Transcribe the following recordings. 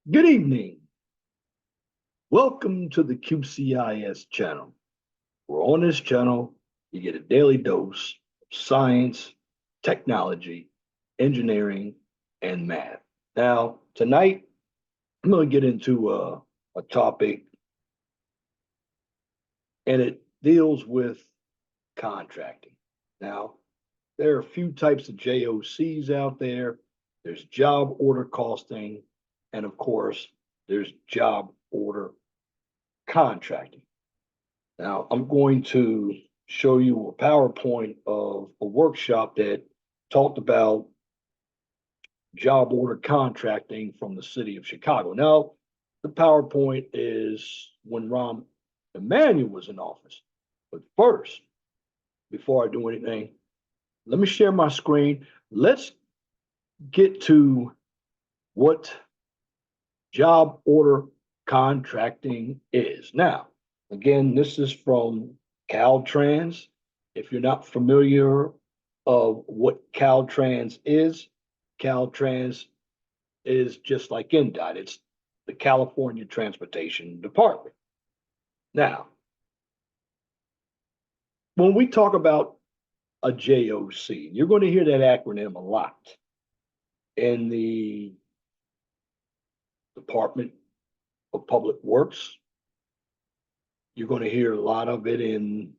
Good evening. Welcome to the QCIS channel. Where on this channel, you get a daily dose of science, technology, engineering, and math. Now, tonight, I'm going to get into a topic, and it deals with contracting. Now, there are a few types of JOCs out there. There's job order costing, and of course, there's job order contracting. Now, I'm going to show you a PowerPoint of a workshop that talked about job order contracting from the city of Chicago. Now, the PowerPoint is when Rahm Emanuel was in office. But first, before I do anything, let me share my screen. Let's get to what job order contracting is. Now, again, this is from Caltrans. If you're not familiar of what Caltrans is just like NDOT. It's the California Transportation Department. Now, when we talk about a JOC, you're going to hear that acronym a lot in the Department of Public Works. You're going to hear a lot of it in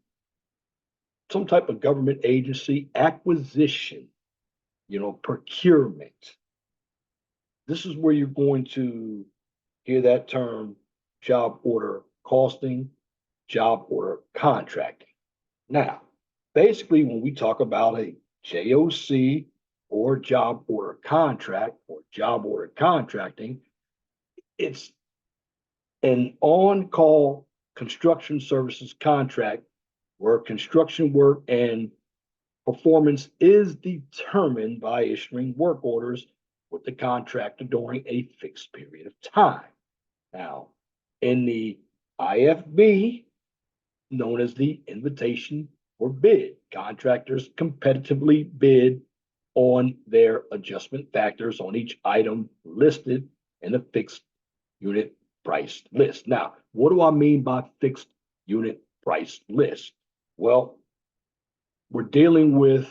some type of government agency, acquisition, procurement. This is where you're going to hear that term job order costing, job order contracting. Now, basically, when we talk about a JOC or job order contract or job order contracting, it's an on-call construction services contract where construction work and performance is determined by issuing work orders with the contractor during a fixed period of time. Now, in the IFB, known as the invitation for bid, contractors competitively bid on their adjustment factors on each item listed in the fixed unit price list. Now, what do I mean by fixed unit price list? Well, we're dealing with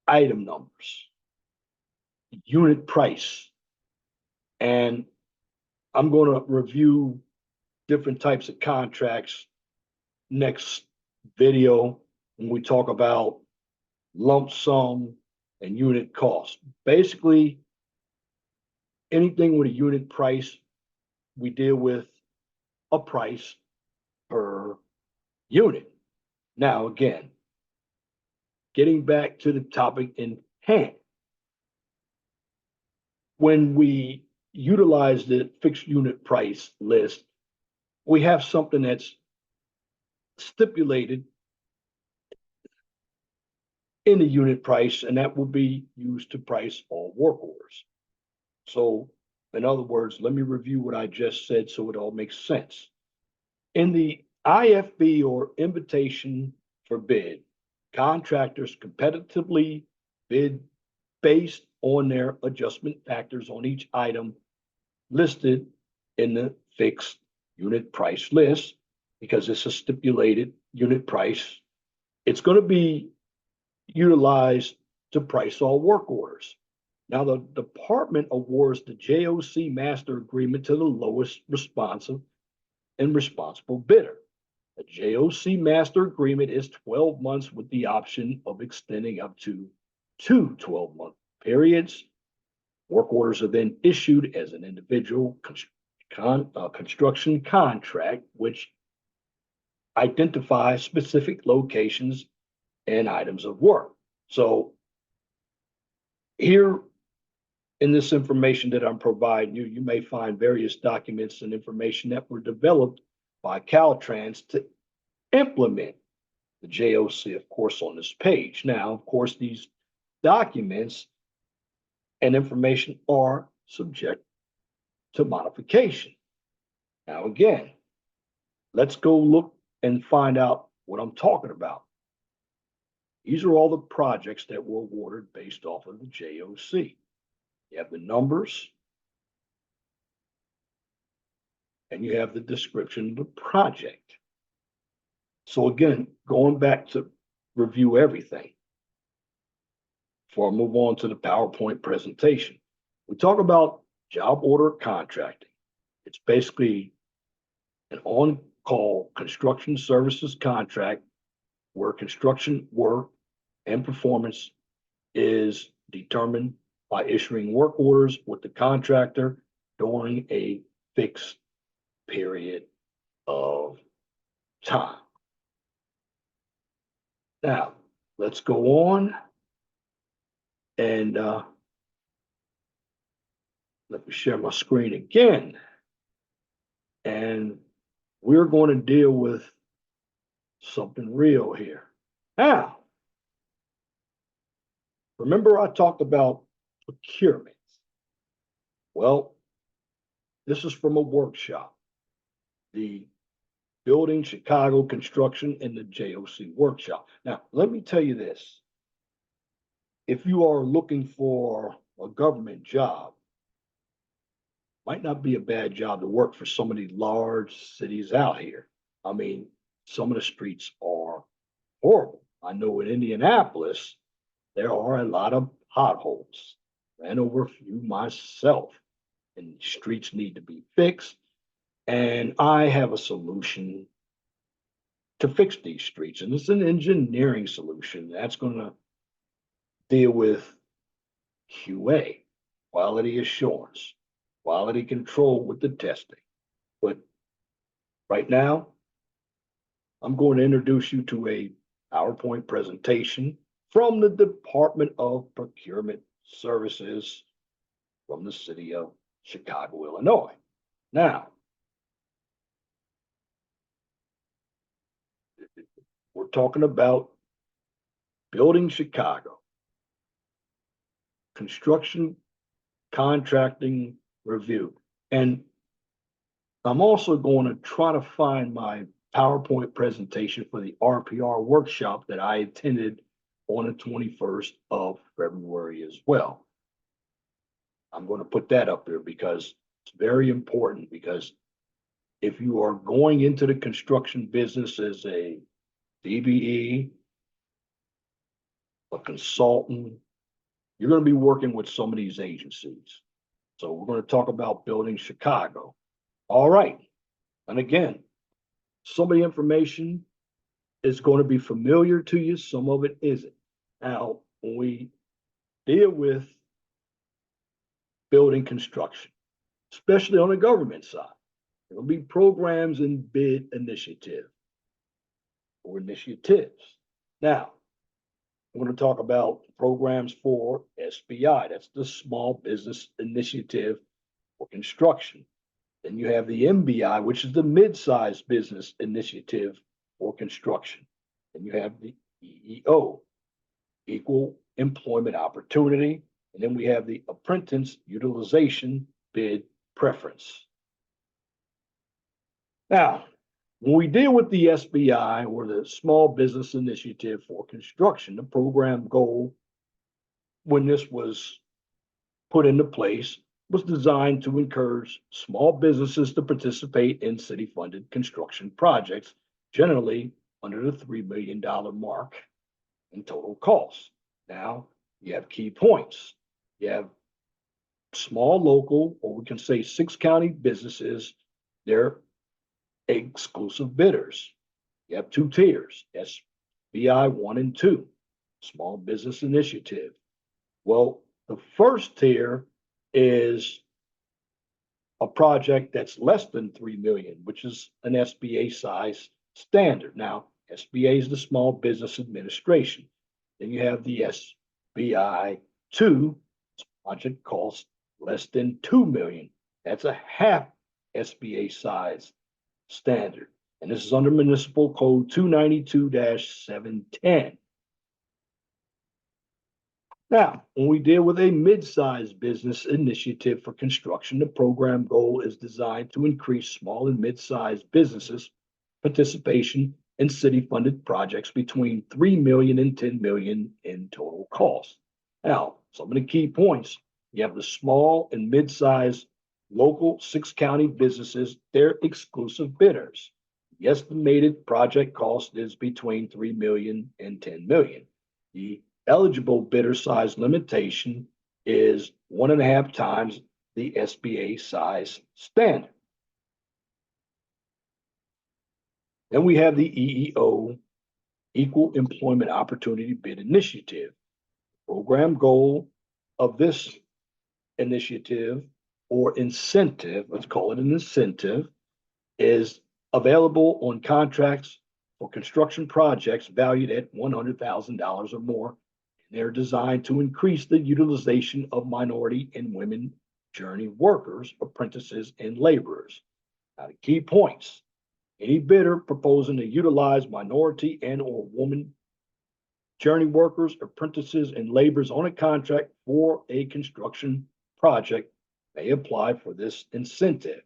item numbers, unit price, and I'm going to review different types of contracts next video when we talk about lump sum and unit cost. Basically, anything with a unit price, we deal with a price per unit. Now, again, getting back to the topic in hand, when we utilize the fixed unit price list, we have something that's stipulated in the unit price, and that will be used to price all work orders. So, in other words, let me review what I just said so it all makes sense. In the IFB or invitation for bid, contractors competitively bid based on their adjustment factors on each item listed in the fixed unit price list. Because it's a stipulated unit price, it's going to be utilized to price all work orders. Now, the department awards the JOC master agreement to the lowest responsive and responsible bidder. A JOC master agreement is 12 months with the option of extending up to two 12-month periods. Work orders are then issued as an individual construction contract, which identify specific locations and items of work. So here in this information that I'm providing you, you may find various documents and information that were developed by Caltrans to implement the JOC, of course, on this page. Now, of course, these documents and information are subject to modification. Now, again, let's go look and find out what I'm talking about. These are all the projects that were awarded based off of the JOC. You have the numbers, and you have the description of the project. So again, going back to review everything before I move on to the PowerPoint presentation. We talk about job order contracting. It's basically an on-call construction services contract where construction work and performance is determined by issuing work orders with the contractor during a fixed period of time. Now, let's go on and let me share my screen again. And we're going to deal with something real here. Now, remember I talked about procurement. Well, this is from a workshop, the Building Chicago Construction in the JOC workshop. Now, let me tell you this. If you are looking for a government job, might not be a bad job to work for some of these large cities out here. I mean, some of the streets are horrible. I know in Indianapolis, there are a lot of potholes. Ran over a few myself, and streets need to be fixed. And I have a solution to fix these streets, and it's an engineering solution that's going to deal with QA, quality assurance, quality control with the testing. But right now, I'm going to introduce you to a PowerPoint presentation from the Department of Procurement Services from the city of Chicago, Illinois. Now, we're talking about Building Chicago, construction contracting review. And I'm also going to try to find my PowerPoint presentation for the RPR workshop that I attended on the 21st of February as well. I'm going to put that up there because it's very important, because if you are going into the construction business as a DBE, a consultant, you're going to be working with some of these agencies. So we're going to talk about Building Chicago. All right. And again, some of the information is going to be familiar to you. Some of it isn't. Now, when we deal with building construction, especially on the government side, there will be programs and bid initiative or initiatives. Now, we're going to talk about programs for SBI. That's the Small Business Initiative for Construction. Then you have the MBI, which is the Mid-Sized Business Initiative for Construction. Then you have the EEO, Equal Employment Opportunity. And then we have the Apprentice Utilization Bid Preference. Now, when we deal with the SBI, or the Small Business Initiative for Construction, the program goal, when this was put into place, was designed to encourage small businesses to participate in city-funded construction projects, generally under the $3 million mark in total cost. Now, you have key points. You have small local, or we can say 6-county businesses, they're exclusive bidders. You have 2 tiers, SBI 1 and 2, Small Business Initiative. Well, the first tier is a project that's less than 3 million, which is an SBA size standard. Now, SBA is the Small Business Administration. Then you have the SBI 2, project cost less than 2 million. That's a half SBA size standard. And this is under Municipal Code 292-710. Now, when we deal with a mid-sized business initiative for construction, the program goal is designed to increase small and mid-sized businesses' participation in city-funded projects between 3 million and 10 million in total cost. Now, some of the key points, you have the small and mid-sized local 6 county businesses, they're exclusive bidders. The estimated project cost is between 3 million and 10 million. The eligible bidder size limitation is 1.5 times the SBA size standard. Then we have the EEO, Equal Employment Opportunity Bid Initiative. Program goal of this initiative or incentive, let's call it an incentive, is available on contracts for construction projects valued at $100,000 or more. They're designed to increase the utilization of minority and women journey workers, apprentices, and laborers. Now, the key points: any bidder proposing to utilize minority and or woman journey workers, apprentices, and laborers on a contract for a construction project may apply for this incentive.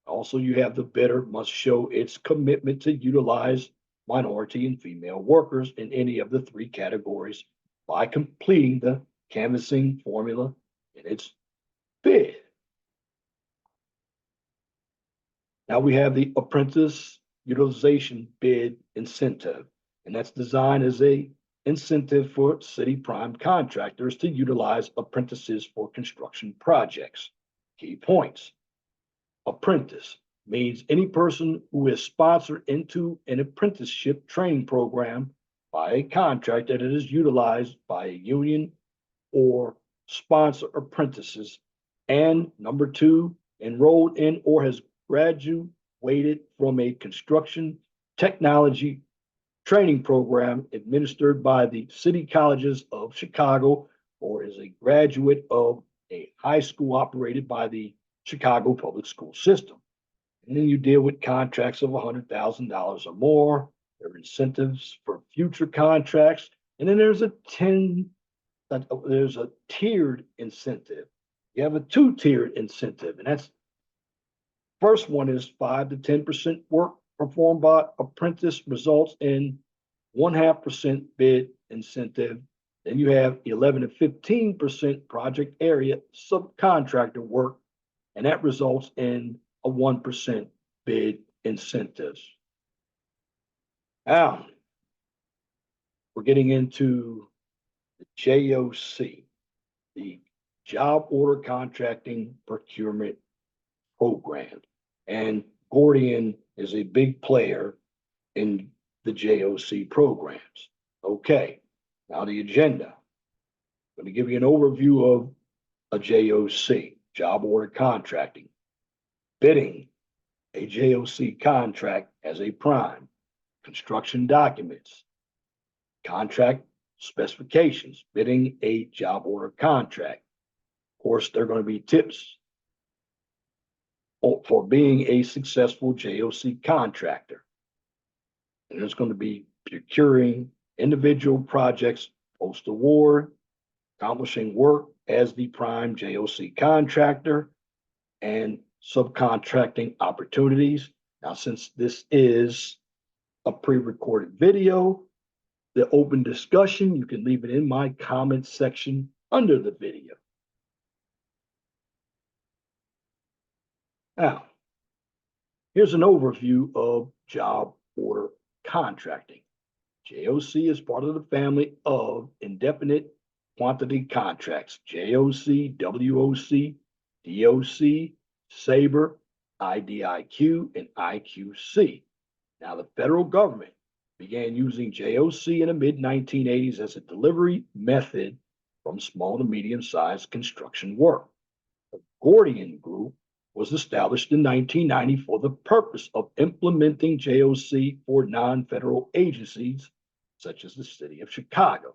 Also, you have the bidder must show its commitment to utilize minority and female workers in any of the 3 categories by completing the canvassing formula in its bid. Now we have the apprentice utilization bid incentive, and that's designed as a incentive for city prime contractors to utilize apprentices for construction projects. Key points: apprentice means any person who is sponsored into an apprenticeship training program by a contractor that is utilized by a union or sponsor apprentices. And number 2, enrolled in or has graduated from a construction technology training program administered by the City Colleges of Chicago or is a graduate of a high school operated by the Chicago public school system. And then you deal with contracts of $100,000 or more. There are incentives for future contracts. And then there's a tiered incentive. You have a 2-tiered incentive, and that's first one is 5 to 10% work performed by apprentice results in 0.5% bid incentive. Then you have 11 to 15% project area subcontractor work, and that results in a 1% bid incentives. Now, we're getting into the JOC, the Job Order Contracting Procurement Program. And Gordian is a big player in the JOC programs. Okay, now the agenda. I'm going to give you an overview of a JOC, Job Order Contracting. Bidding a JOC contract as a prime. Construction documents. Contract specifications. Bidding a job order contract. Of course, there are going to be tips for being a successful JOC contractor. And there's going to be procuring individual projects post-award, accomplishing work as the prime JOC contractor, and subcontracting opportunities. Now, since this is a pre-recorded video, the open discussion, you can leave it in my comment section under the video. Now, here's an overview of job order contracting. JOC is part of the family of indefinite quantity contracts. JOC, WOC, DOC, SABRE, IDIQ, and IQC. Now, the federal government began using JOC in the mid-1980s as a delivery method from small to medium-sized construction work. The Gordian Group was established in 1990 for the purpose of implementing JOC for non-federal agencies, such as the city of Chicago.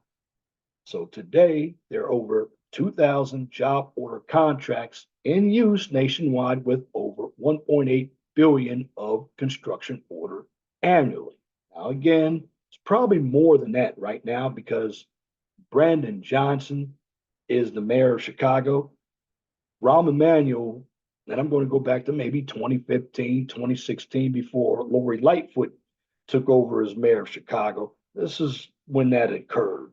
So today, there are over 2,000 job order contracts in use nationwide with over 1.8 billion of construction order annually. Now, again, it's probably more than that right now because Brandon Johnson is the mayor of Chicago. Rahm Emanuel, and I'm going to go back to maybe 2015, 2016, before Lori Lightfoot took over as mayor of Chicago. This is when that occurred.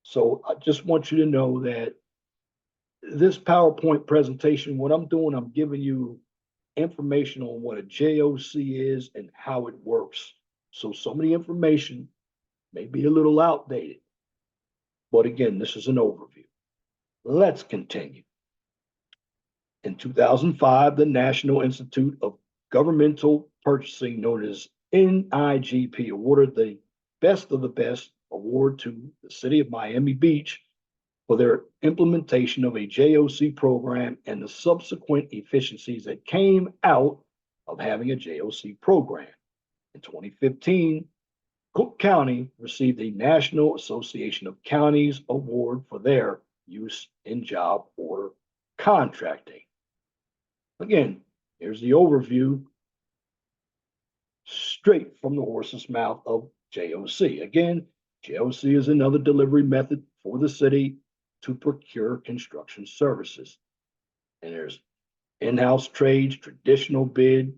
So I just want you to know that this PowerPoint presentation, what I'm doing, I'm giving you information on what a JOC is and how it works. So some of the information may be a little outdated, but again, this is an overview. Let's continue. In 2005, the National Institute of Governmental Purchasing, known as NIGP, awarded the Best of the Best award to the city of Miami Beach for their implementation of a JOC program and the subsequent efficiencies that came out of having a JOC program. In 2015, Cook County received a National Association of Counties award for their use in job order contracting. Again, here's the overview straight from the horse's mouth of JOC. Again, JOC is another delivery method for the city to procure construction services. And there's in-house trades, traditional bid,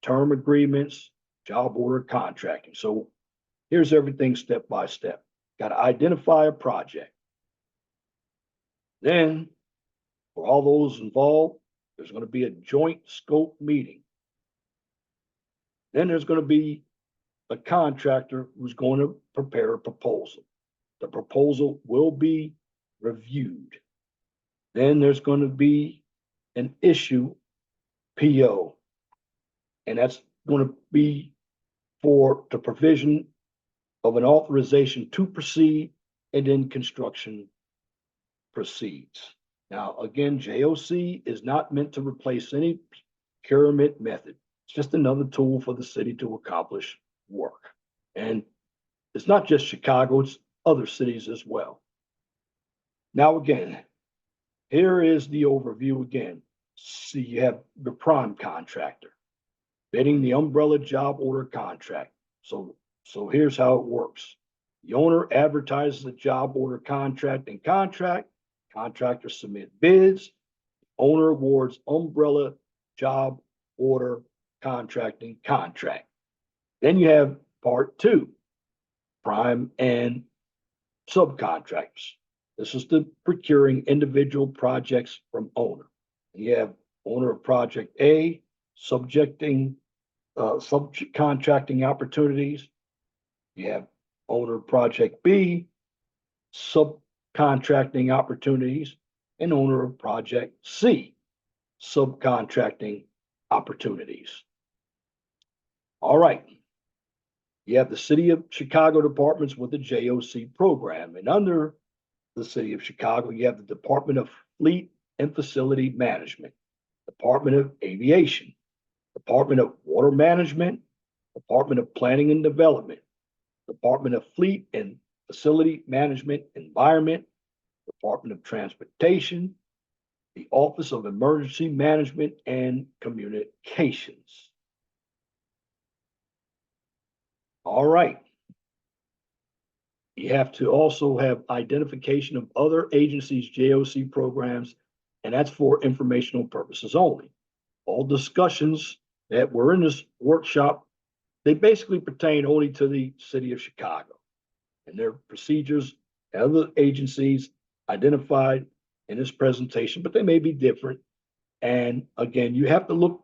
term agreements, job order contracting. So here's everything step by step. Got to identify a project. Then, for all those involved, there's going to be a joint scope meeting. Then there's going to be a contractor who's going to prepare a proposal. The proposal will be reviewed. Then there's going to be an issue PO, and that's going to be for the provision of an authorization to proceed, and then construction proceeds. Now, again, JOC is not meant to replace any procurement method. It's just another tool for the city to accomplish work. And it's not just Chicago, it's other cities as well. Now, again, here is the overview again. See, you have the prime contractor bidding the umbrella job order contract. So here's how it works. The owner advertises the job order contract and contract. Contractors submit bids. Owner awards umbrella job order contracting contract. Then you have part two, prime and subcontractors. This is the procuring individual projects from owner. You have owner of project A subjecting subcontracting opportunities. You have owner of project B subcontracting opportunities, and owner of project C subcontracting opportunities. All right. You have the City of Chicago departments with the JOC program, and under the City of Chicago, you have the Department of Fleet and Facility Management, Department of Aviation, Department of Water Management, Department of Planning and Development, Department of Fleet and Facility Management, Environment, Department of Transportation, the Office of Emergency Management and Communications. All right. You have to also have identification of other agencies' JOC programs, and that's for informational purposes only. All discussions that were in this workshop, they basically pertain only to the City of Chicago and their procedures, other agencies identified in this presentation, but they may be different. And again, you have to look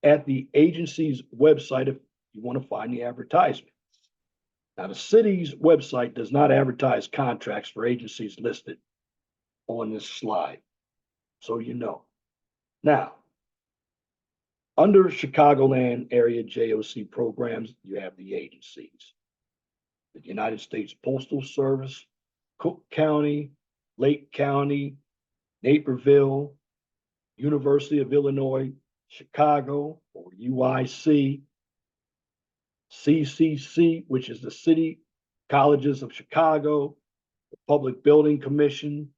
at the agency's website if you want to find the advertisement. Now, the city's website does not advertise contracts for agencies listed on this slide, so you know. Now, under Chicagoland area JOC programs, you have the agencies. The United States Postal Service, Cook County, Lake County, Naperville, University of Illinois, Chicago, or UIC, CCC, which is the City Colleges of Chicago, the Public Building Commission,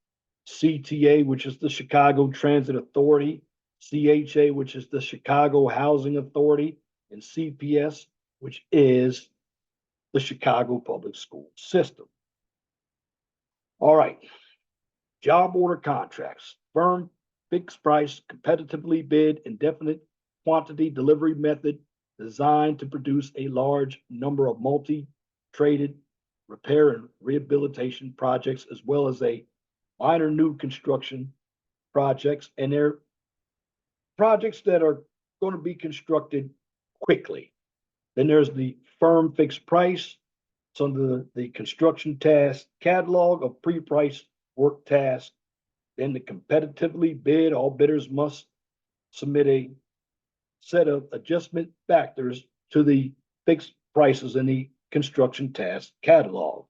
CTA, which is the Chicago Transit Authority, CHA, which is the Chicago Housing Authority, and CPS, which is the Chicago Public School System. All right. Job order contracts, firm, fixed price, competitively bid, indefinite quantity delivery method designed to produce a large number of multi-traded repair and rehabilitation projects, as well as a minor new construction projects, and they're projects that are going to be constructed quickly. Then there's the firm fixed price. It's under the construction task catalog of pre-priced work tasks. Then the competitively bid, all bidders must submit a set of adjustment factors to the fixed prices in the construction task catalog.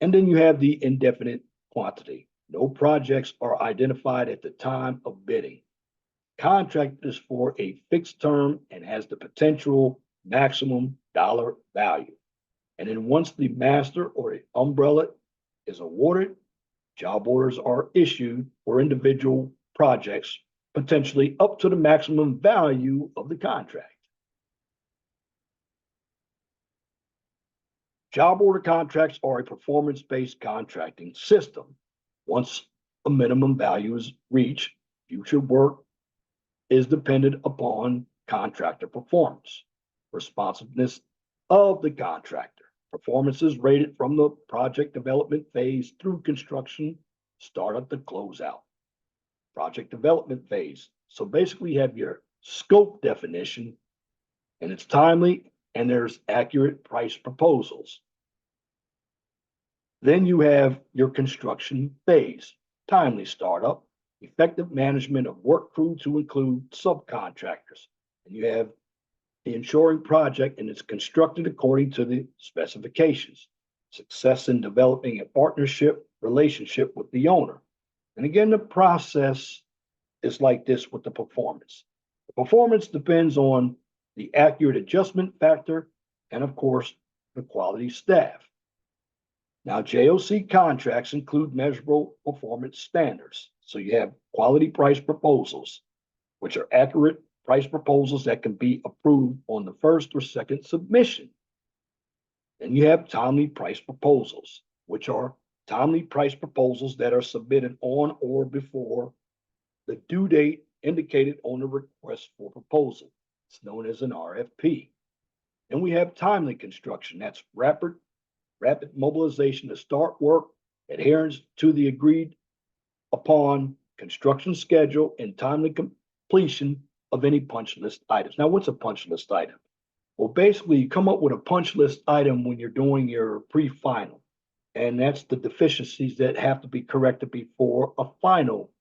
And then you have the indefinite quantity. No projects are identified at the time of bidding. Contract is for a fixed term and has the potential maximum dollar value. And then once the master or the umbrella is awarded, job orders are issued for individual projects, potentially up to the maximum value of the contract. Job order contracts are a performance-based contracting system. Once a minimum value is reached, future work is dependent upon contractor performance, responsiveness of the contractor. Performance is rated from the project development phase through construction, startup to closeout. Project development phase. So basically you have your scope definition, and it's timely, and there's accurate price proposals. Then you have your construction phase, timely startup, effective management of work crew to include subcontractors. And you have the ensuring project and it's constructed according to the specifications. Success in developing a partnership relationship with the owner. And again, the process is like this with the performance. The performance depends on the accurate adjustment factor and, of course, the quality staff. Now, JOC contracts include measurable performance standards. So you have quality price proposals, which are accurate price proposals that can be approved on the first or second submission. And you have timely price proposals, which are timely price proposals that are submitted on or before the due date indicated on the request for proposal. It's known as an RFP. And we have timely construction. That's rapid mobilization to start work, adherence to the agreed upon construction schedule, and timely completion of any punch list items. Now, what's a punch list item? Well, basically, you come up with a punch list item when you're doing your pre-final, and that's the deficiencies that have to be corrected before a final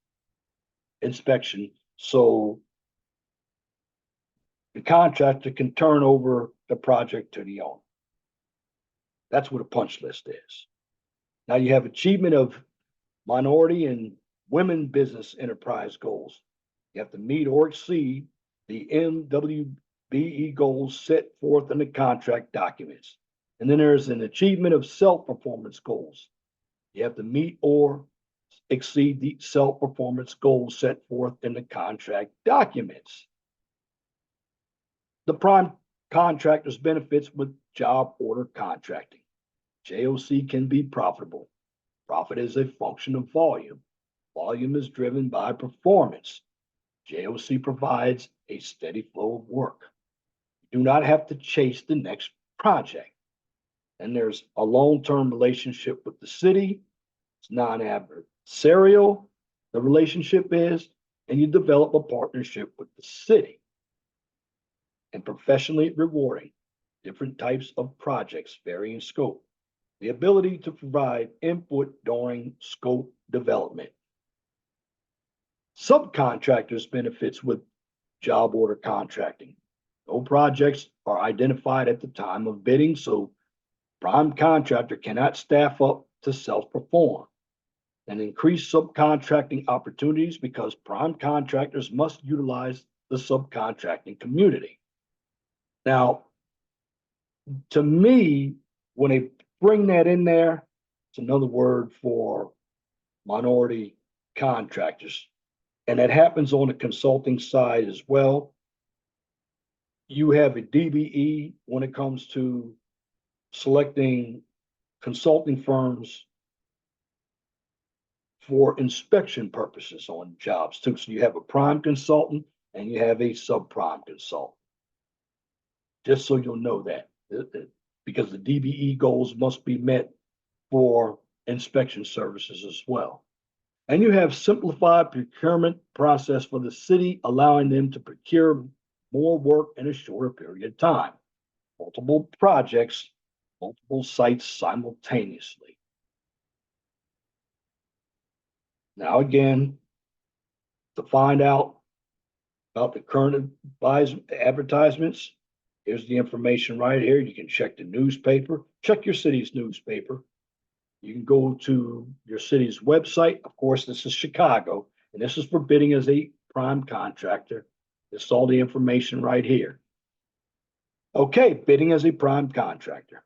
inspection. So the contractor can turn over the project to the owner. That's what a punch list is. Now you have achievement of minority and women business enterprise goals. You have to meet or exceed the MWBE goals set forth in the contract documents. And then there's an achievement of self-performance goals. You have to meet or exceed the self-performance goals set forth in the contract documents. The prime contractor's benefits with job order contracting. JOC can be profitable. Profit is a function of volume. Volume is driven by performance. JOC provides a steady flow of work. You do not have to chase the next project. And there's a long-term relationship with the city. It's non-adversarial, the relationship is, and you develop a partnership with the city. And professionally rewarding. Different types of projects vary in scope. The ability to provide input during scope development. Subcontractors benefits with job order contracting. No projects are identified at the time of bidding, so prime contractor cannot staff up to self-perform. And increase subcontracting opportunities because prime contractors must utilize the subcontracting community. Now, to me, when they bring that in there, it's another word for minority contractors. And that happens on the consulting side as well. You have a DBE when it comes to selecting consulting firms for inspection purposes on jobs too. So you have a prime consultant and you have a subprime consultant. Just so you'll know that, because the DBE goals must be met for inspection services as well. And you have simplified procurement process for the city, allowing them to procure more work in a shorter period of time. Multiple projects, multiple sites simultaneously. Now, again, to find out about the current advertisements, here's the information right here. You can check the newspaper, check your city's newspaper. You can go to your city's website. Of course, this is Chicago, and this is for bidding as a prime contractor. This is all the information right here. Okay, bidding as a prime contractor.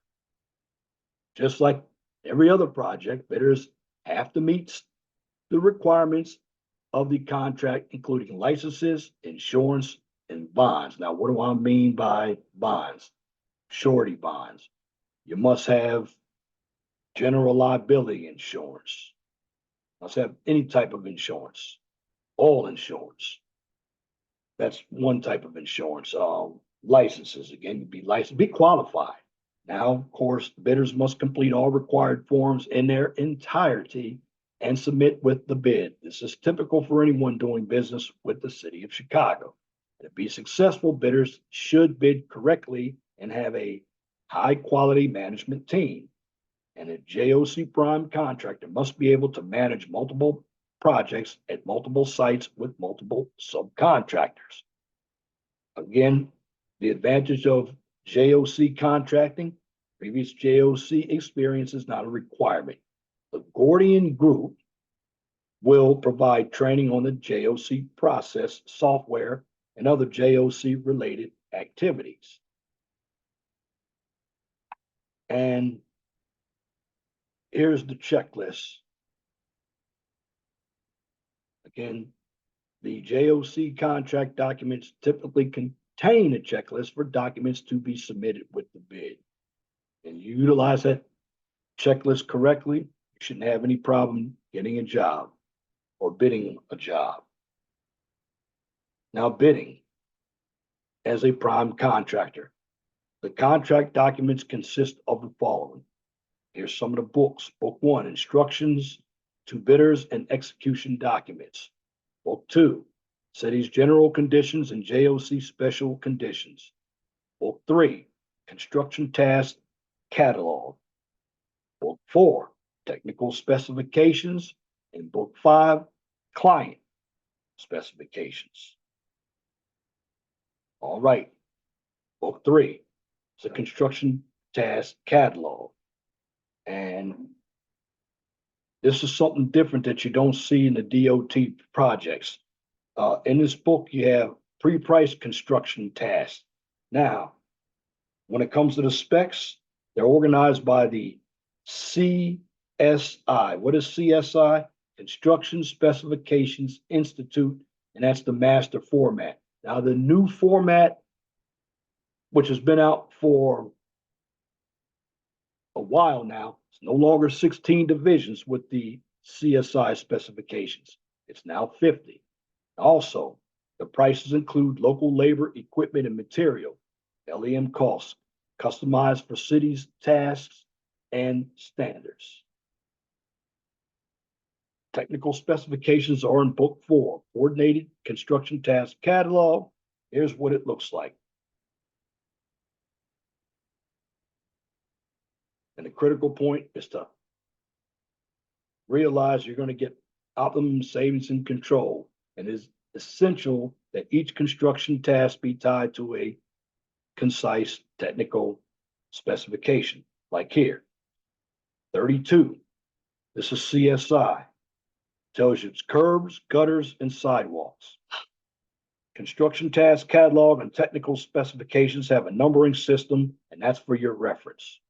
Just like every other project, bidders have to meet the requirements of the contract, including licenses, insurance, and bonds. Now, what do I mean by bonds? Surety bonds. You must have general liability insurance. Must have any type of insurance, all insurance. That's one type of insurance. Licenses, again, be licensed, be qualified. Now, of course, bidders must complete all required forms in their entirety and submit with the bid. This is typical for anyone doing business with the city of Chicago. To be successful, bidders should bid correctly and have a high quality management team. And a JOC prime contractor must be able to manage multiple projects at multiple sites with multiple subcontractors. Again, the advantage of JOC contracting, previous JOC experience is not a requirement. The Gordian Group will provide training on the JOC process, software, and other JOC related activities. And here's the checklist. Again, the JOC contract documents typically contain a checklist for documents to be submitted with the bid. And you utilize that checklist correctly, you shouldn't have any problem getting a job or bidding a job. Now, bidding as a prime contractor. The contract documents consist of the following. Here's some of the books. Book 1, instructions to bidders and execution documents. Book 2, city's general conditions and JOC special conditions. Book 3, construction task catalog. Book 4, technical specifications. And book 5, client specifications. All right. Book 3 is a construction task catalog. And this is something different that you don't see in the DOT projects. In this book, you have pre-priced construction tasks. Now, when it comes to the specs, they're organized by the CSI. What is CSI? Construction Specifications Institute, and that's the master format. Now, the new format, which has been out for a while now, it's no longer 16 divisions with the CSI specifications. It's now 50. Also, the prices include local labor, equipment, and material, LEM costs, customized for cities, tasks, and standards. Technical specifications are in book 4, coordinated construction task catalog. Here's what it looks like. And the critical point is to realize you're going to get optimum savings and control. And it is essential that each construction task be tied to a concise technical specification, like here. 32, this is CSI. Tells you it's curbs, gutters, and sidewalks. Construction task catalog and technical specifications have a numbering system, and that's for your reference.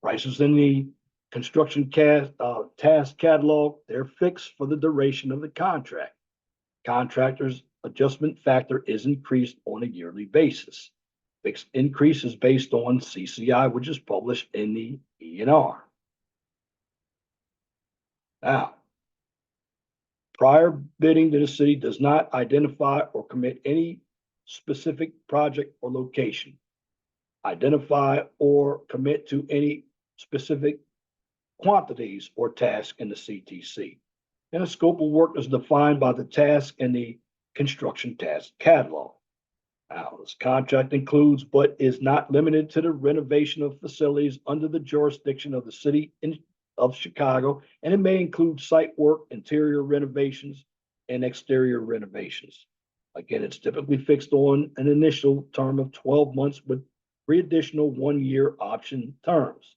Prices in the construction task catalog, they're fixed for the duration of the contract. Contractor's adjustment factor is increased on a yearly basis. Fixed increase is based on CCI, which is published in the E&R. Now, prior bidding to the city does not identify or commit any specific project or location. identify or commit to any specific quantities or tasks in the CTC. And the scope of work is defined by the task in the construction task catalog. Now, this contract includes but is not limited to the renovation of facilities under the jurisdiction of the city of Chicago, and it may include site work, interior renovations, and exterior renovations. Again, it's typically fixed on an initial term of 12 months with 3 additional 1-year option terms.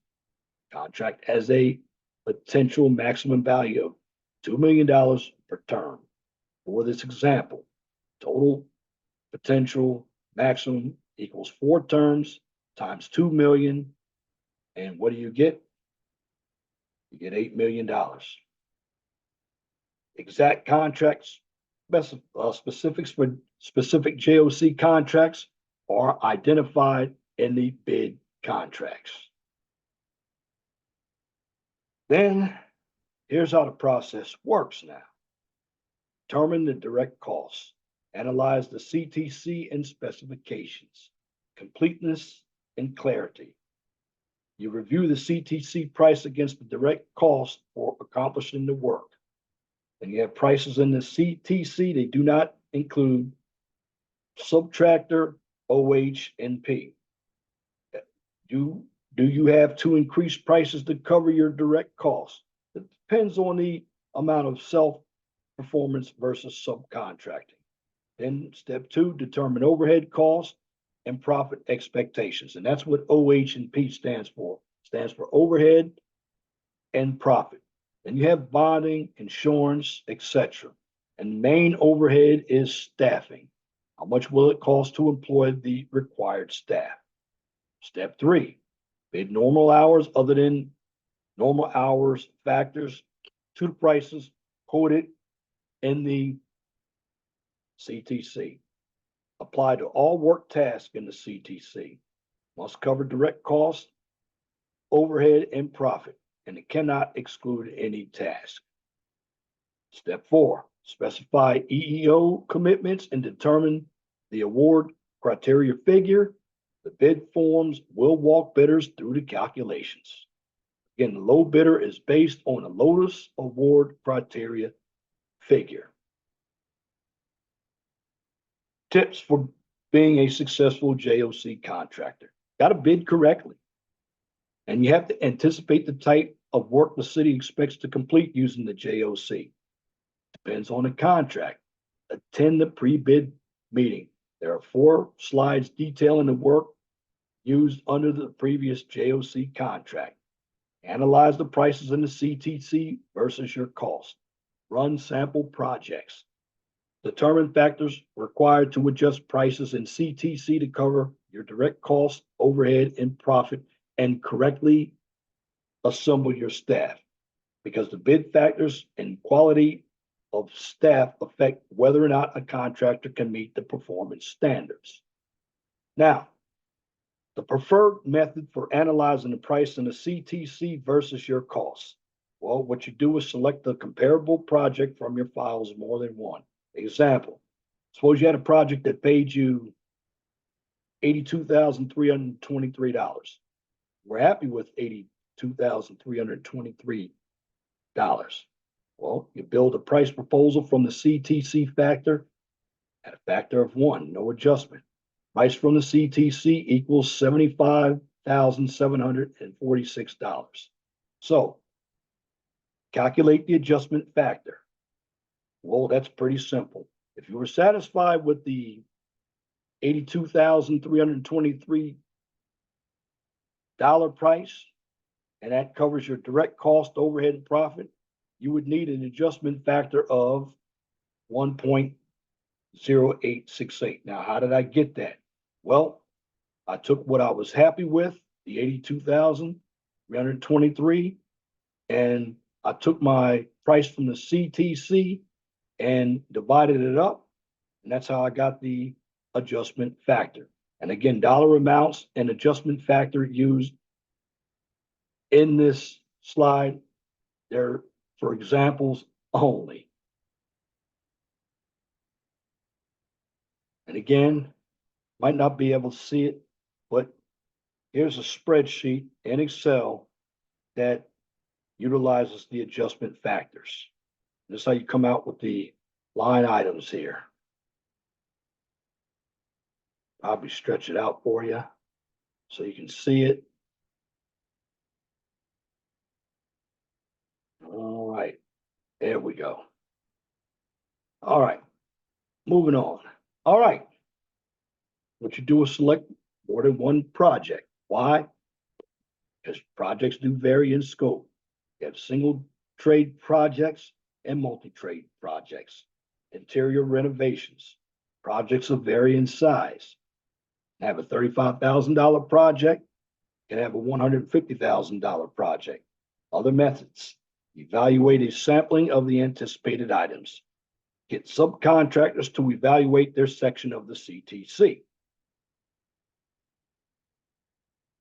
Contract has a potential maximum value of $2 million per term. For this example, total potential maximum equals 4 terms times 2 million. And what do you get? You get $8 million. Exact contracts, specifics for specific JOC contracts are identified in the bid contracts. Then here's how the process works now. Determine the direct costs. Analyze the CTC and specifications, completeness and clarity. You review the CTC price against the direct cost for accomplishing the work. And you have prices in the CTC, they do not include subtractor, OH, and P. Do you have to increase prices to cover your direct costs? It depends on the amount of self-performance versus subcontracting. Then step 2, determine overhead costs and profit expectations. And that's what OH and P stands for. It stands for overhead and profit. Then you have bonding, insurance, etc. And main overhead is staffing. How much will it cost to employ the required staff? Step 3, bid normal hours other than normal hours factors to the prices quoted in the CTC. Apply to all work tasks in the CTC. Must cover direct costs, overhead, and profit, and it cannot exclude any task. Step 4, specify EEO commitments and determine the award criteria figure. The bid forms will walk bidders through the calculations. Again, the low bidder is based on a Lotus award criteria figure. Tips for being a successful JOC contractor. Got to bid correctly. And you have to anticipate the type of work the city expects to complete using the JOC. Depends on the contract. Attend the pre-bid meeting. There are 4 slides detailing the work used under the previous JOC contract. Analyze the prices in the CTC versus your cost. Run sample projects. Determine factors required to adjust prices in CTC to cover your direct costs, overhead, and profit, and correctly assemble your staff. Because the bid factors and quality of staff affect whether or not a contractor can meet the performance standards. Now, the preferred method for analyzing the price in the CTC versus your costs. Well, what you do is select a comparable project from your files, more than one. Example, suppose you had a project that paid you $82,323. We're happy with $82,323. Well, you build a price proposal from the CTC factor at a factor of 1, no adjustment. Price from the CTC equals $75,746. So calculate the adjustment factor. Well, that's pretty simple. If you were satisfied with the $82,323 price, and that covers your direct cost, overhead, and profit, you would need an adjustment factor of 1.0868. Now, how did I get that? Well, I took what I was happy with, the $82,323, and I took my price from the CTC and divided it up, and that's how I got the adjustment factor. And again, dollar amounts and adjustment factor used in this slide, they're for examples only. And again, might not be able to see it, but Here's a spreadsheet in Excel that utilizes the adjustment factors. This is how you come out with the line items here. Probably stretch it out for you so you can see it. All right, there we go. All right, moving on. All right, what you do is select more than one project. Why? Because projects do vary in scope. You have single trade projects and multi-trade projects, interior renovations, projects of varying size. Have a $35,000 project, can have a $150,000 project. Other methods: evaluate a sampling of the anticipated items. Get subcontractors to evaluate their section of the CTC.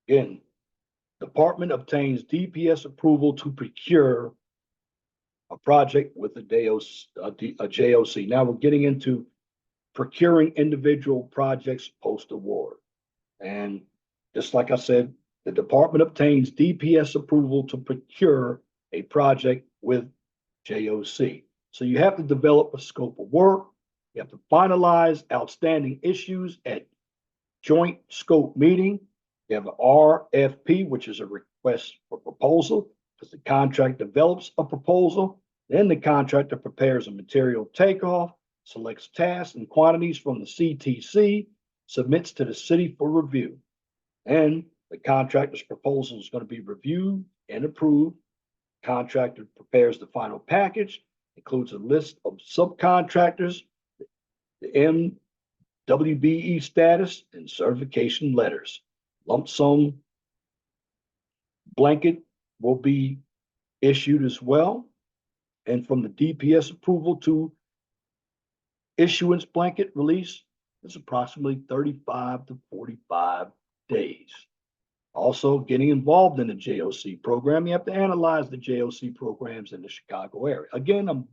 Again, department obtains DPS approval to procure a project with a JOC. Now we're getting into procuring individual projects post-award. And just like I said, the department obtains DPS approval to procure a project with JOC. So you have to develop a scope of work. You have to finalize outstanding issues at joint scope meeting. You have an RFP, which is a request for proposal, because the contract develops a proposal. Then the contractor prepares a material takeoff, selects tasks and quantities from the CTC, submits to the city for review. And the contractor's proposal is going to be reviewed and approved. Contractor prepares the final package, includes a list of subcontractors, the MWBE status, and certification letters. Lump sum blanket will be issued as well. And from the DPS approval to issuance blanket release is approximately 35 to 45 days. Also, getting involved in the JOC program, you have to analyze the JOC programs in the Chicago area. Again, I'm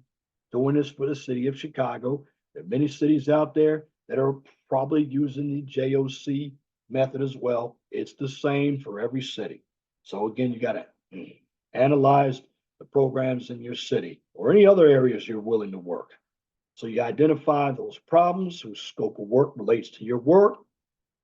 doing this for the city of Chicago. There are many cities out there that are probably using the JOC method as well. It's the same for every city. So again, you got to analyze the programs in your city or any other areas you're willing to work. So you identify those problems whose scope of work relates to your work.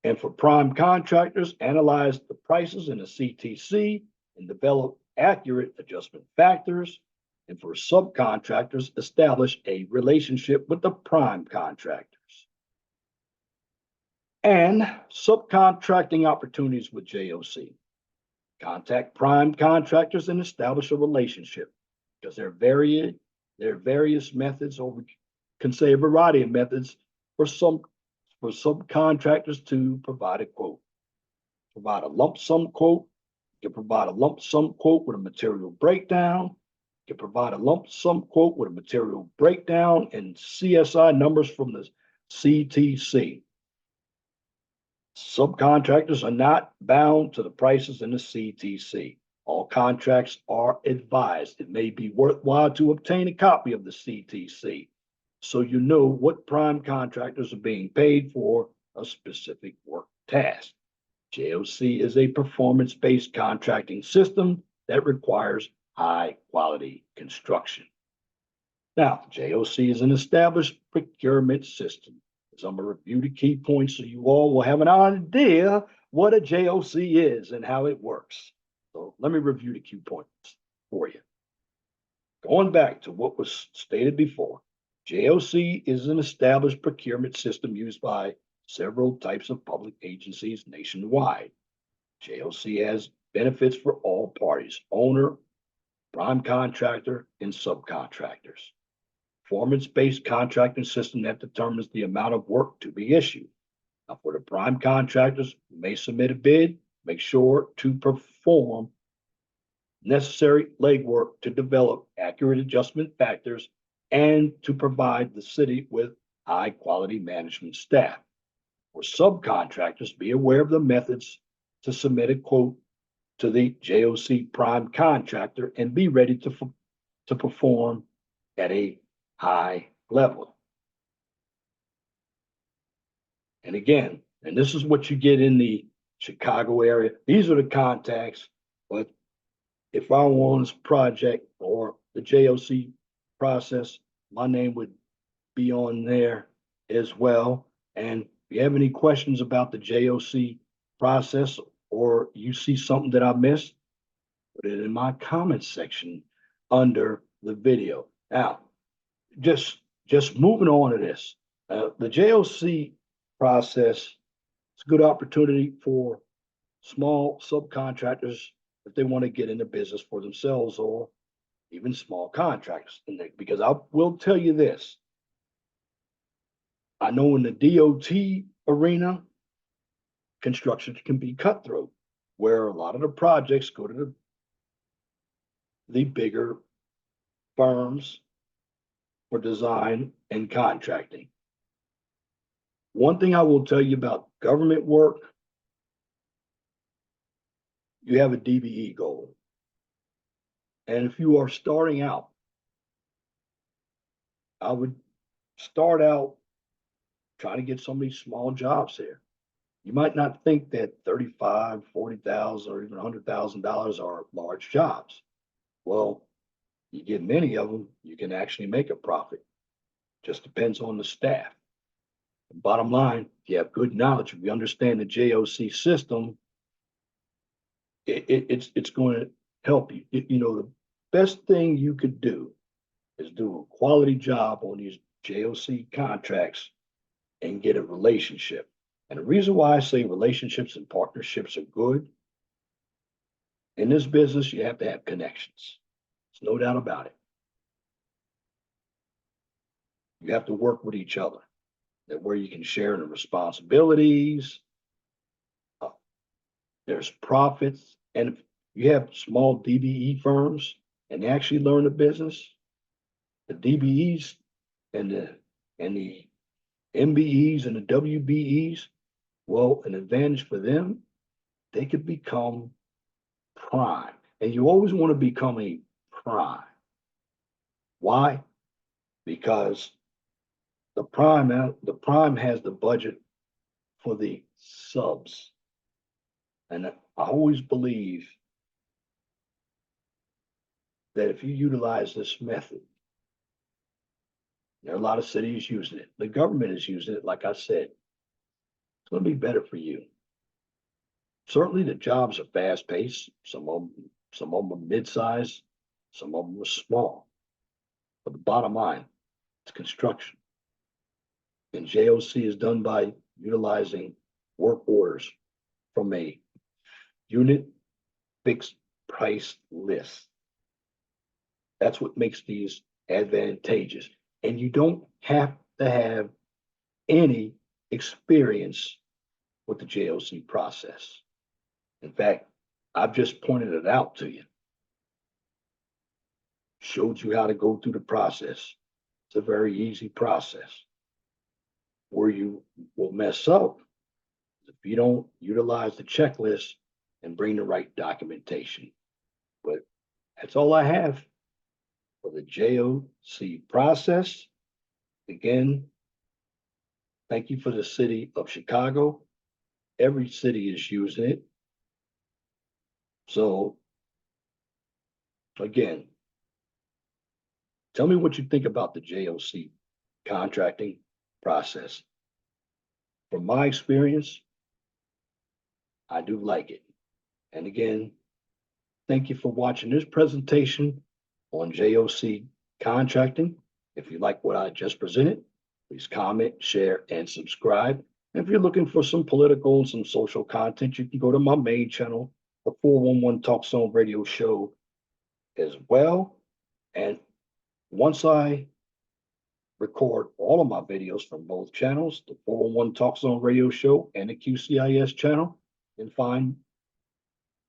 And for prime contractors, analyze the prices in the CTC and develop accurate adjustment factors. And for subcontractors, establish a relationship with the prime contractors. And subcontracting opportunities with JOC. Contact prime contractors and establish a relationship, because there are various methods, or we can say a variety of methods for subcontractors to provide a quote. Provide a lump sum quote. You can provide a lump sum quote with a material breakdown. You can provide a lump sum quote with a material breakdown and CSI numbers from the CTC. Subcontractors are not bound to the prices in the CTC. All contracts are advised. It may be worthwhile to obtain a copy of the CTC, so you know what prime contractors are being paid for a specific work task. JOC is a performance-based contracting system that requires high-quality construction. Now, JOC is an established procurement system. So I'm going to review the key points so you all will have an idea what a JOC is and how it works. So let me review the key points for you. Going back to what was stated before, JOC is an established procurement system used by several types of public agencies nationwide. JOC has benefits for all parties: owner, prime contractor, and subcontractors. Performance-based contracting system that determines the amount of work to be issued. Now, for the prime contractors who may submit a bid, make sure to perform necessary legwork to develop accurate adjustment factors and to provide the city with high-quality management staff. For subcontractors, be aware of the methods to submit a quote to the JOC prime contractor and be ready to perform at a high level. And again, and this is what you get in the Chicago area. These are the contacts. But if I want this project or the JOC process, my name would be on there as well. And if you have any questions about the JOC process or you see something that I missed, put it in my comments section under the video. Now, just moving on to this, the JOC process is a good opportunity for small subcontractors if they want to get into business for themselves or even small contractors. Because I will tell you this, I know in the DOT arena, construction can be cutthroat, where a lot of the projects go to the bigger firms for design and contracting. One thing I will tell you about government work, you have a DBE goal. And if you are starting out, I would start out trying to get some of these small jobs here. You might not think that 35, 40,000 or even $100,000 are large jobs. Well, you get many of them, you can actually make a profit. Just depends on the staff. Bottom line, if you have good knowledge, if you understand the JOC system, it's going to help you. The best thing you could do is do a quality job on these JOC contracts and get a relationship. And the reason why I say relationships and partnerships are good in this business, you have to have connections. There's no doubt about it. You have to work with each other, that where you can share the responsibilities. There's profits, and if you have small DBE firms and they actually learn the business, the DBEs and the MBEs and the WBEs, well, an advantage for them, they could become prime. And you always want to become a prime. Why? Because the prime has the budget for the subs. And I always believe that if you utilize this method, there are a lot of cities using it. The government is using it, like I said. It's going to be better for you. Certainly, the jobs are fast paced. Some of them are mid sized, some of them are small. But the bottom line, it's construction. And JOC is done by utilizing work orders from a unit fixed price list. That's what makes these advantageous. And you don't have to have any experience with the JOC process. In fact, I've just pointed it out to you. Showed you how to go through the process. It's a very easy process. Where you will mess up if you don't utilize the checklist and bring the right documentation. But that's all I have for the JOC process. Again, thank you for the city of Chicago. Every city is using it. So, again, tell me what you think about the JOC contracting process. From my experience, I do like it. And again, thank you for watching this presentation on JOC contracting. If you like what I just presented, please comment, share, and subscribe. And if you're looking for some political and some social content, you can go to my main channel, the 411 Talk Zone Radio Show as well. And once I record all of my videos from both channels, the 411 Talk Zone Radio Show and the QCIS channel, and find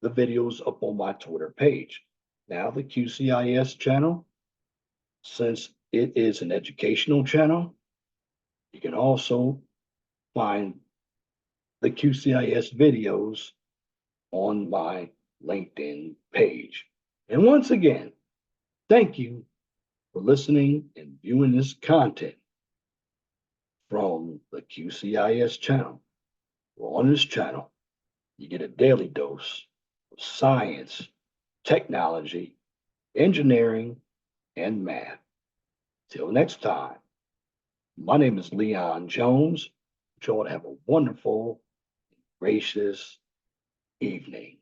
the videos up on my Twitter page. Now, the QCIS channel, since it is an educational channel, you can also find the QCIS videos on my LinkedIn page. And once again, thank you for listening and viewing this content from the QCIS channel. On this channel, You get a daily dose of science, technology, engineering, and math. Till next time, my name is Leon Jones. You all have a wonderful, gracious evening.